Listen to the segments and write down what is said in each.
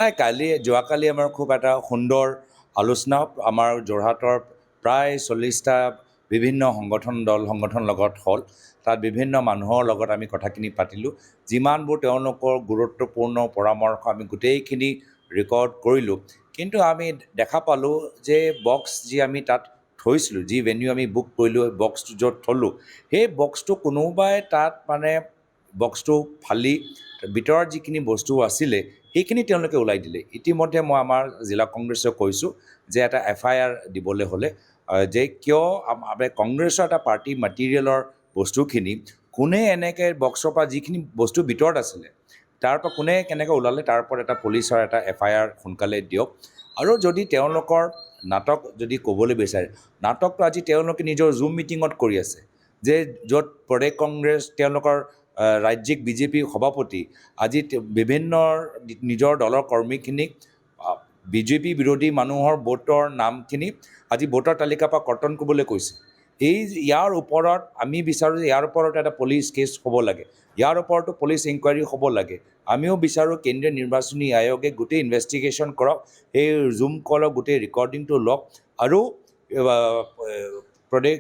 নাই যোৱাকালি আমাৰ খুব এটা সুন্দৰ আলোচনা আমাৰ যোৰহাটৰ প্ৰায় 40টা বিভিন্ন সংগঠন লগত হ'ল। তাত বিভিন্ন মানুহৰ লগত আমি কথাখিনি পাতিলোঁ। যিমানবোৰ তেওঁলোকৰ গুৰুত্বপূৰ্ণ পৰামৰ্শ আমি গোটেইখিনি ৰেকৰ্ড কৰিলোঁ। কিন্তু আমি দেখা পালোঁ যে বক্স যি আমি তাত থৈছিলোঁ, যি ভেন্যু আমি বুক কৰিলোঁ, বক্সটো য'ত থ'লোঁ, সেই বক্সটো কোনোবাই তাত মানে বক্সটো ফালি ভিতৰত যিখিনি বস্তু আছিলে সেইখিনি তেওঁলোকে ওলাই দিলে। ইতিমধ্যে মই আমাৰ জিলা কংগ্ৰেছক কৈছোঁ যে এটা FIR দিবলৈ হ'লে যে কিয় কংগ্ৰেছৰ এটা পাৰ্টি মেটেৰিয়েলৰ বস্তুখিনি কোনে এনেকৈ বক্সৰ পৰা যিখিনি বস্তু ভিতৰত আছিলে তাৰ পৰা কোনে কেনেকৈ ওলালে তাৰ ওপৰত এটা পুলিচৰ এটা FIR সোনকালে দিয়ক। আৰু যদি তেওঁলোকৰ নাটক যদি ক'বলৈ বিচাৰে, নাটকটো আজি তেওঁলোকে নিজৰ জুম মিটিঙত কৰি আছে, যে য'ত প্ৰদেশ কংগ্ৰেছ তেওঁলোকৰ ৰাজ্যিক বিজেপি সভাপতি আজি বিভিন্ন নিজৰ দলৰ কৰ্মীখিনিক বিজেপি বিৰোধী মানুহৰ ভোটৰ নামখিনি আজি ভোটাৰ তালিকাৰ পৰা কৰ্তন কৰিবলৈ কৈছে। ইয়াৰ ওপৰত আমি বিচাৰোঁ যে ইয়াৰ ওপৰত এটা পুলিচ কেছ হ'ব লাগে, ইয়াৰ ওপৰতো পুলিচ ইনকুৱাৰী হ'ব লাগে। আমিও বিচাৰোঁ কেন্দ্ৰীয় নিৰ্বাচনী আয়োগে গোটেই ইনভেষ্টিগেশ্যন কৰক, সেই জুম কলৰ গোটেই ৰেকৰ্ডিংটো লওক আৰু প্ৰদেশ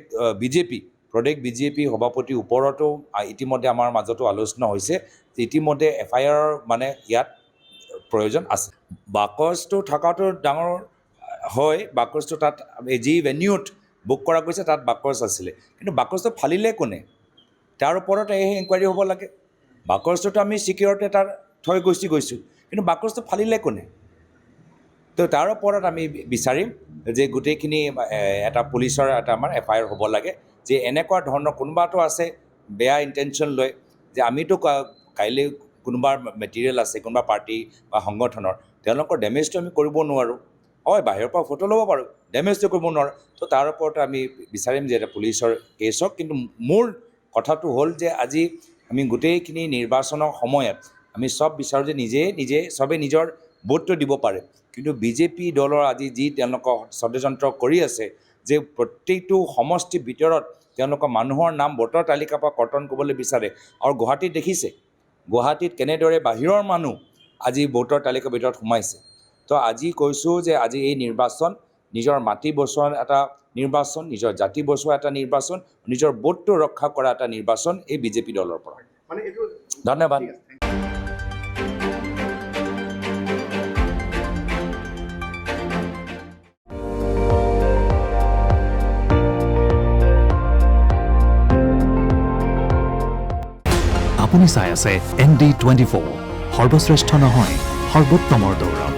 বিজেপি সভাপতিৰ ওপৰতো ইতিমধ্যে আমাৰ মাজতো আলোচনা হৈছে। ইতিমধ্যে FIR মানে ইয়াত প্ৰয়োজন আছে। বাকচটো থকাটো ডাঙৰ হয়, বাকচটো তাত যি ভেন্যুত বুক কৰা গৈছে তাত বাকচ আছিলে, কিন্তু বাকচটো ফালিলে কোনে তাৰ ওপৰত ইনকুৱাৰী হ'ব লাগে। বাকচটোতো আমি চিকিউৰিটি তাত থৈ গৈছোঁ, কিন্তু বাকচটো ফালিলে কোনে? তো তাৰ ওপৰত আমি বিচাৰিম যে গোটেইখিনি এটা পুলিচৰ এটা আমাৰ FIR হ'ব লাগে, যে এনেকুৱা ধৰণৰ কোনোবাটো আছে বেয়া ইণ্টেনশ্যন লৈ, যে আমিতো কাইলৈ কোনোবাৰ মেটেৰিয়েল আছে কোনোবা পাৰ্টি বা সংগঠনৰ, তেওঁলোকৰ ডেমেজটো আমি কৰিব নোৱাৰোঁ। হয়, বাহিৰৰ পৰা ফটো ল'ব পাৰোঁ, ডেমেজটো কৰিব নোৱাৰোঁ। তো তাৰ ওপৰত আমি বিচাৰিম যে এটা পুলিচৰ কেছ হওক। কিন্তু মূল কথাটো হ'ল যে আজি আমি গোটেইখিনি নিৰ্বাচনৰ সময়ত আমি চব বিচাৰোঁ যে নিজে চবেই নিজৰ ভোটটো দিব পাৰে, কিন্তু বিজেপি দলৰ আজি যি তেওঁলোকৰ ষড়যন্ত্ৰ কৰি আছে যে প্ৰত্যেকটো সমষ্টিৰ ভিতৰত তেওঁলোকৰ মানুহৰ নাম ভোটাৰ তালিকাৰ পৰা কৰ্তন কৰিবলৈ বিচাৰে। আৰু গুৱাহাটীত দেখিছে, গুৱাহাটীত কেনেদৰে বাহিৰৰ মানুহ আজি ভোটাৰ তালিকাৰ ভিতৰত সোমাইছে। তো আজি কৈছোঁ যে আজি এই নিৰ্বাচন নিজৰ মাটি বচোৱাৰ এটা নিৰ্বাচন, নিজৰ জাতি বচোৱা এটা নিৰ্বাচন, নিজৰ ভোটটো ৰক্ষা কৰা এটা নিৰ্বাচন এই বিজেপি দলৰ পৰা। ধন্যবাদ। আপুনি চাই আছে ND24, সৰ্বশ্ৰেষ্ঠ নহয় সৰ্বোত্তমৰ দৌৰ।